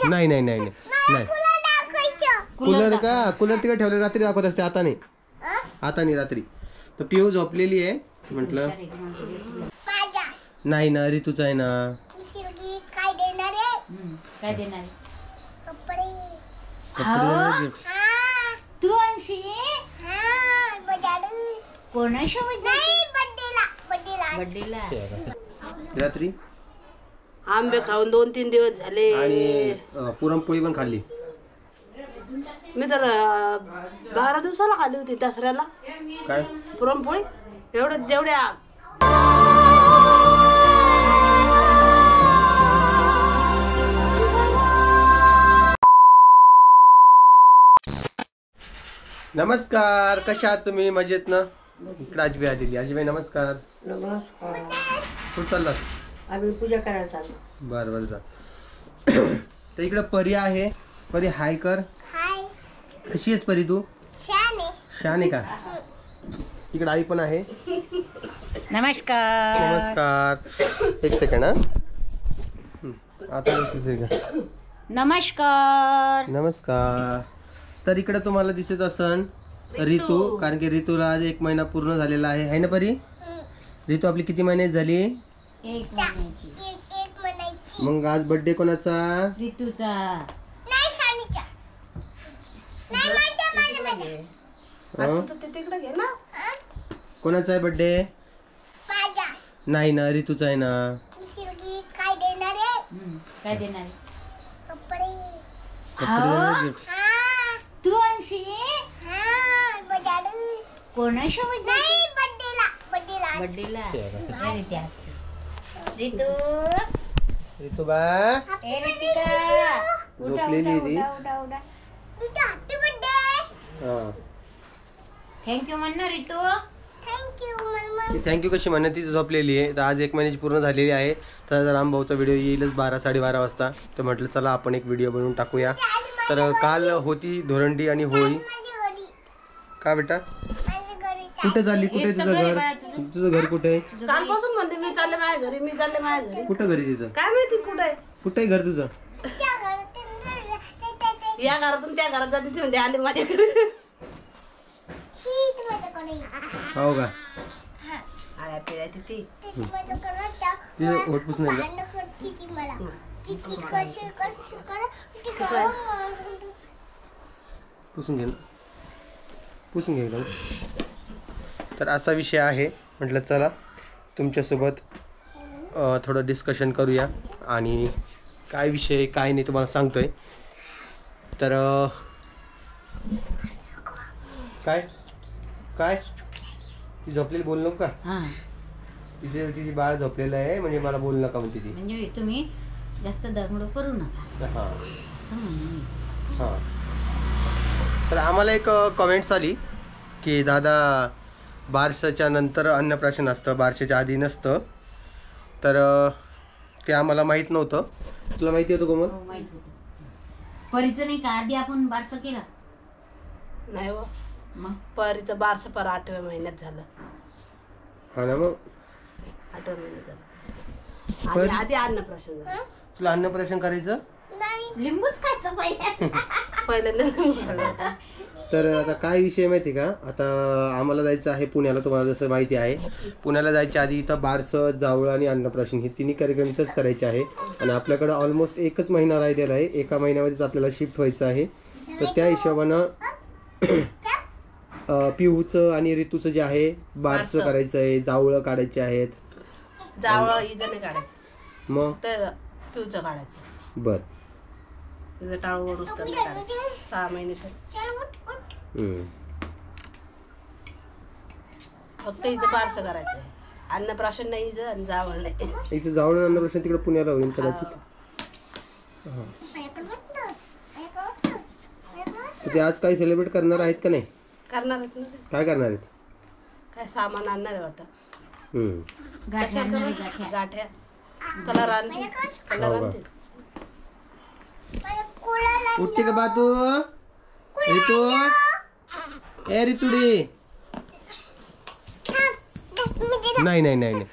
नाही नाही नाही नाही कूलर का कूलर तिकडे ठेवले रात्री दाखवत असते आता नाही रात्री तर पिऊ झोपलेली आहे म्हटलं नाही ना ऋतूचा आहे ना काय देणार कपडे तू आणशी बर्थडेला रात्री आंबे खाऊन 2-3 दिवस झाले आणि पुरणपोळी पण खाल्ली मी तर 12 दिवसाला खाल्ली होती दसऱ्याला काय पुरणपोळी जेवढ्या नमस्कार कशा आहात तुम्ही मजेत ना इकडे आजीबाई आलेली आजीबाई नमस्कार कुठं चाललास आम्ही पूजा करायला चाललो बर बर जा तर इकडे परी आहे परी हाय कर कशी आहेस परी तू छान आहे का इकडे आई पण आहे नमस्कार नमस्कार एक सेकंड आता नमस्कार नमस्कार तर इकडे तुम्हाला दिसत असन ऋतू कारण की ऋतूला आज 1 महिना पूर्ण झालेला आहे ना परी ऋतू आपली किती महिन्याची झाली 1 महिन्याची मग आज बर्थडे कोणाचा ऋतूचा तिकडे घे ना कोणाचा आहे बर्थडे नाही ना ऋतूचा आहे ना काय देणार कपडे तू आणशी बर्थडेला ऋतू ऋतू बा झोपलेली ती थँक्यू म्हण ना ऋतू थँक्यू कशी म्हणत ती झोपलेली आहे तर आज 1 महिन्याची पूर्ण झालेली आहे तर रामभाऊचा व्हिडिओ येईलच 12-12:30 वाजता तर म्हटलं चला आपण एक व्हिडिओ बनवून टाकूया तर काल होती धोरंडी आणि होळी का बेटा कुठे चालली कुठे तुझं घर कुठे आहे कालपासून म्हणते मी चालले माझ्या घरी कुठं घरी तिचं काय माहिती कुठे आहे घर तुझं या घरातून त्या घरात जाते म्हणजे आले माझ्या घरी हो का आळ्या पिळ्या तिथे होत पुसून पुसून घे तर असा विषय आहे म्हटलं चला तुमच्यासोबत थोडं डिस्कशन करूया आणि काय विषय काय नाही तुम्हाला सांगतोय तर काय काय ती झोपलेली बोल नको का तिची बाळ झोपलेलं आहे म्हणजे मला बोलू नका म्हणते ती म्हणजे तुम्ही जास्त दगड करू नका हां तर आम्हाला एक कमेंट्स आली की दादा बारशाच्या नंतर अन्नप्राशन असतं बारशाच्या आधी नसतं तर ते आम्हाला माहीत नव्हतं तुला माहिती होतं कोमल माहित होतं परीचं नाही का आधी आपण बारसं केला नाही हो मग परीचं बारसं 8व्या महिन्यात झालं हा ना मग 8व्या महिन्यात झालं आधी अन्नप्राशन झालं तुला अन्नप्राशन करायचं लिंबूच खायचं पहिल्यांदा तर आता काय विषय माहिती का आता आम्हाला जायचं आहे पुण्याला तुम्हाला जसं माहिती आहे पुण्याला जायच्या आधी इथं बारसं जावळ आणि अन्नप्राशन हे तिन्ही कार्यक्रम इथंच करायचे आहे आणि आपल्याकडं ऑलमोस्ट 1च महिना राहिलेला आहे 1 महिन्यामध्येच आपल्याला शिफ्ट व्हायचं आहे तर त्या हिशोबानं पिहूचं आणि ऋतूचं जे आहे बारसं करायचं आहे जावळं काढायचे आहेत जावळं इथं काढायचं मग तर पिऊचं काढायचं बर तिचं टाळू वडूस तर 6 महिने तर फक्त इथं बारसं करायचं अन्नप्राशन नाही इथं आणि जावळ नाही इथं जावळ अन्नप्राशन तिकडे पुण्याला होईल कदाचित ते आज काही सेलिब्रेट करणार आहेत का नाही करणार आहेत ना काय करणार आहेत काय सामान आणणार आहे वाटतं गाठ्या कलर आणते उठते का बा तू ऋतू ए ऋतुडी नाही नाही नाही नाही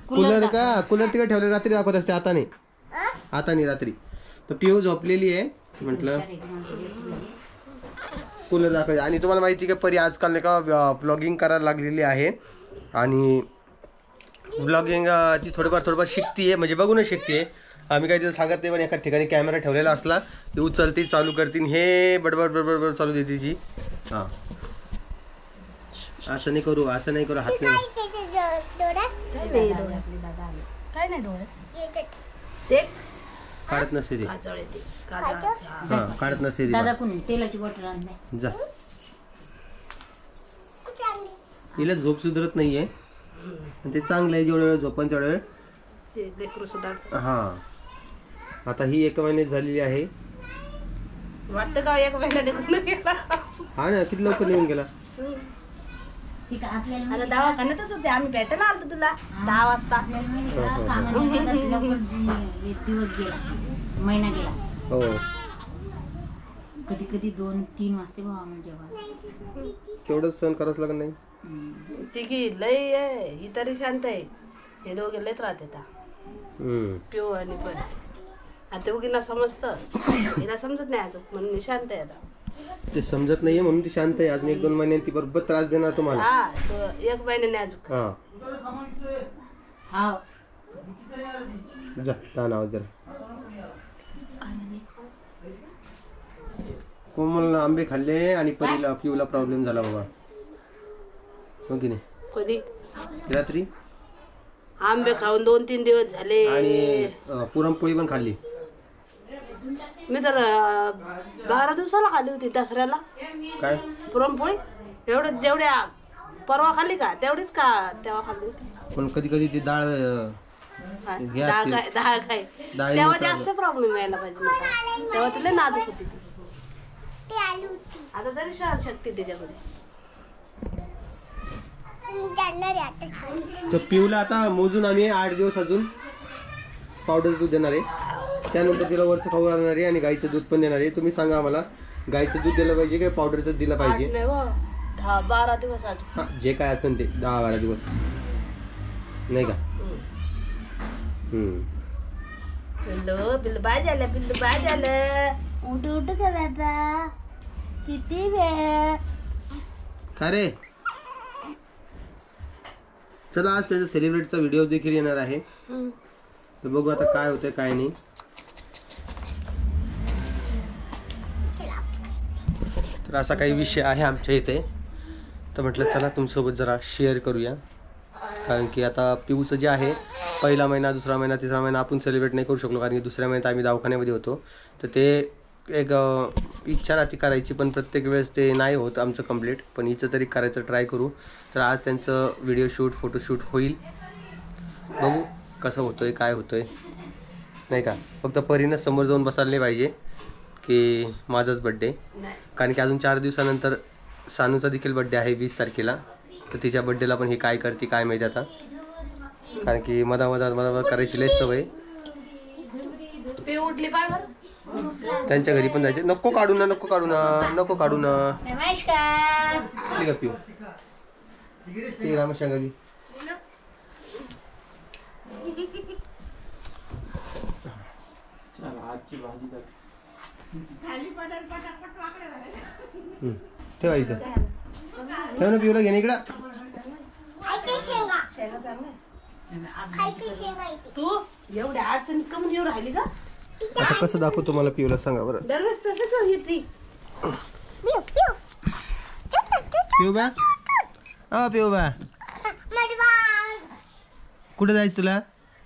कूलर का कूलर तिकडे ठेवले रात्री दाखवत असते आता नाही रात्री तर पिऊ झोपलेली आहे, म्हटलं कूलर दाखवायचं. आणि तुम्हाला माहिती आहे का परी आजकाल नाही का ब्लॉगिंग करायला लागलेली आहे आणि ब्लॉगिंग ती थोडंफार शिकतीये, म्हणजे बघूनच शिकते. आम्ही काही तिथं सांगत नाही, पण एका ठिकाणी कॅमेरा ठेवलेला असला की उचलती, चालू करतील, हे बडबड बडबड चालू देते तिची. हां असं नाही करू, असं नाही करू, हात नाही. काय नाही डोळे ते काढत नसते ते. काजळ येते हां काढत नसते ती. दादा कोण तेलाची बॉटल आणलाय. जा, हिला झोप सुधरत नाहीये आणि ते चांगलं आहे. जेवढा वेळ झोपन तेवढा वेळ ते लेकरू सुद्धा हां. आता ही 1 महिन्यात झालेली आहे. वाटतं का 1 महिना निघून गेला. हा ना, किती लवकर निघून गेला. ठीक आहे आपल्याला आता दवाखान्यातच होते आम्ही, भेटायला आलतो तुला 10 वाजता. आपल्याला माहिती आहे का, कामाच्या वेळेत लवकर दिवस गेला, महिना गेला. हो कधी कधी 2-3 वाजते बघा आम्ही जेव्हा. तेवढंच सहन करावंच लागत नाही. तिघी लय आहे, ही तरी शांत आहे. हे दोघे लयच राहते आता पिऊ आणि पण. आता ते उगीना समजतं, हिला समजत नाही अजून, म्हणून मी शांत आहे आता. ते समजत नाहीये म्हणून ती शांत आहे. अजून 1-2 महिन्यांनी ती बरोबर त्रास देणार तुम्हाला. हा 1 महिन्याने अजून. हा हा जा ताण आवाज जरा. कोमल आंबे खाल्ले आणि परीला पिऊला प्रॉब्लेम झाला बाबा, हो की नाही. कधी रात्री आंबे खाऊन 2-3 दिवस झाले. आणि पुरणपोळी पण खाल्ली. मी तर 12 दिवसाला खाल्ली होती दसऱ्याला काय पुरणपोळी. जेवढ्या परवा खाल्ली का तेवढीच का तेव्हा खाल्ली होती. पण कधी कधी ती डाळ हे असते. डाळ काय डाळी तेव्हा मिसळली. जास्त प्रॉब्लेम यायला पाहिजे मला. तेव्हा तिला नाजूक होती ती. आता तरी शक्ती त्याच्यामध्ये. तर पिऊला आता मोजून आम्ही 8 दिवस अजून पावडर दूध देणार आहे. त्यानंतर तिला वरचं खाऊ घालणार आहे आणि गाईचं दूध पण देणार आहे. तुम्ही सांगा आम्हाला, गाईचं दूध दिलं पाहिजे काय पावडरचं दिलं पाहिजे. 10-12 दिवस अजून. हा जे काय असेल ते 10-12 दिवस नाही का. पिल्लू पिल्लू बाय झालं, पिल्लू बाय झालं. उठ करायचा किती वेळ. का रे. चला आज त्याचा सेलिब्रेटचा व्हिडिओ देखील येणार आहे. तर बघू आता काय होतंय काय नाही. तर असा काही विषय आहे आमच्या इथे. तर म्हटलं चला तुमच्यासोबत जरा शेअर करूया. कारण की आता पिऊचं जे आहे 1ला महिना, 2रा महिना, 3रा महिना आपण सेलिब्रेट नाही करू शकलो. कारण की 2ऱ्या महिन्यात आम्ही दवाखान्यामध्ये होतो. तर ते एक इच्छा राहती करायची, पण प्रत्येक वेळेस ते नाही होत आमचं कंप्लीट. पण हिचं तरी करायचं ट्राय करू. तर आज त्यांचं व्हिडिओ शूट, फोटोशूट होईल. बघू कसं होतं आहे, काय होतं आहे नाही का. फक्त परीनं समोर जाऊन बसायला नाही पाहिजे की माझाच बड्डे. कारण की अजून 4 दिवसानंतर सानूचा देखील बड्डे आहे 20 तारखेला. तर तिच्या बड्डेला पण ही काय करते काय माहिती आता. कारण की मधा करायची लय सवय. पिऊ उठली पाय बरं. त्यांच्या घरी पण जायचे. नको काढू ना, नको काढू ना, नको काढू ना. नमस्कार. का पिऊ ते रामशांगाली. ठेवा इथं, ठेव ना पिऊला. घेणे इकडं. तू एवढ्या अडचणीत कमी येऊ राहिली का. आता कसं दाखवू तुम्हाला पिऊला सांगा बरं. दरवेळेस तसंच येते. पिऊ बा, पिऊ बा, कुठे जायचं तुला.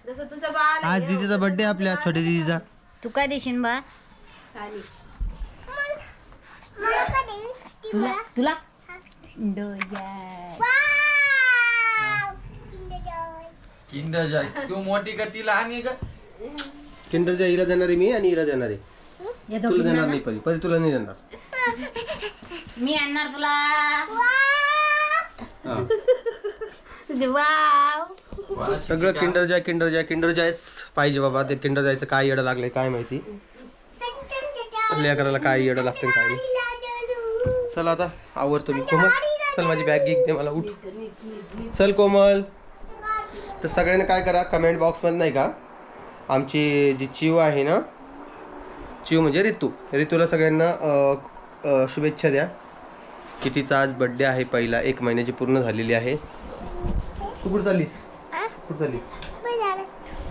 जसं तुझा बाळ आज दीदीचा बर्थडे, आपल्या छोट्या दीदीचा. तू काय देशील बा. तुला तुला किंडर जॉय तू मोठी का ती लहान आहे का. किंडर जॉय हिला देणार आहे मी आणि हिला देणार आहे. या तुला दोघींना देणार ना? नाही परी, परी तुला नाही देणार. मी आणणार तुला. हा. वाव. सगळं Kinder Joy, Kinder Joy, Kinder जॉयच पाहिजे बाबा. ते किंडर जॉयचं काय येडं लागलंय काय माहिती. लेकराला काय येडं लागतं काय नाही. चल आता आवरतो मी. कोमल चल माझी बॅग घेक दे मला. उठ चल कोमल. तर सगळ्यांनी काय करा, कमेंट बॉक्समध्ये नाही का आमची जी चिव आहे ना चिव म्हणजे ऋतूला सगळ्यांना शुभेच्छा द्या की तिचा आज बड्डे आहे, पहिला 1 महिन्याची पूर्ण झालेली आहे. तू कुठं चाललीस?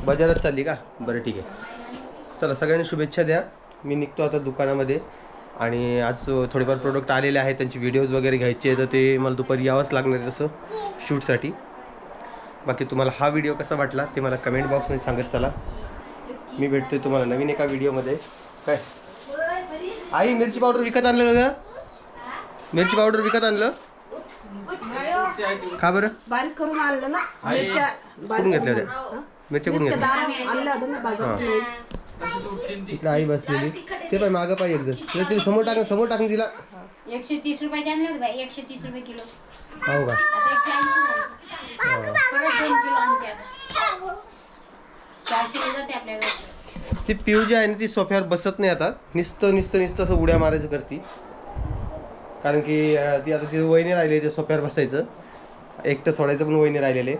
बाजारात चालली का? बरं ठीक आहे. चला सगळ्यांनी शुभेच्छा द्या. मी निघतो आता दुकानामध्ये आणि आज थोडेफार प्रोडक्ट आलेले आहेत, त्यांची व्हिडिओज वगैरे घ्यायचे आहे, तर ते मला दुपारी यावंच लागणार आहे तसं शूटसाठी. बाकी तुम्हाला हा व्हिडिओ कसा वाटला ते मला कमेंट बॉक्समध्ये सांगत चला. मी भेटतोय तुम्हाला नवीन एका व्हिडिओमध्ये. काय आई मिरची पावडर विकत आणलं का? मिरची पावडर विकत आणलं का बरं? बारीक करून आणलं ना आई. मिरच्या, कुठून घेतल्या होत्या? मिरच्या कुठून घेतल्या? आणल्या होत्या ना बाजारात. इकडे आई बसलेली, ते पाय मागं पाय एक जण तिला समोर टाकून तिला. 130 रुपयाचे आणले होते बाई, 130 रुपये किलो. हो का? आता 180 झाले. परत 2 किलो आणते आता. 4 किलो जाते आपल्याकडे. ती पिऊ जी आहे ना ती सोफ्यावर बसत नाही आता, नुसतं असं उड्या मारायचं करते. कारण की ती आता तिथं वय नाही राहिली ते सोफ्यावर बसायचं, एकटं सोडायचं पण वय नाही राहिलेले.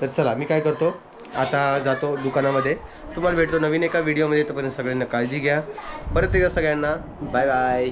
तर चला मी काय करतो आता, जातो दुकानामध्ये. तुम्हाला भेटतो नवीन एका व्हिडिओमध्ये. तोपर्यंत सगळ्यांना काळजी घ्या. परत एकदा सगळ्यांना बाय बाय.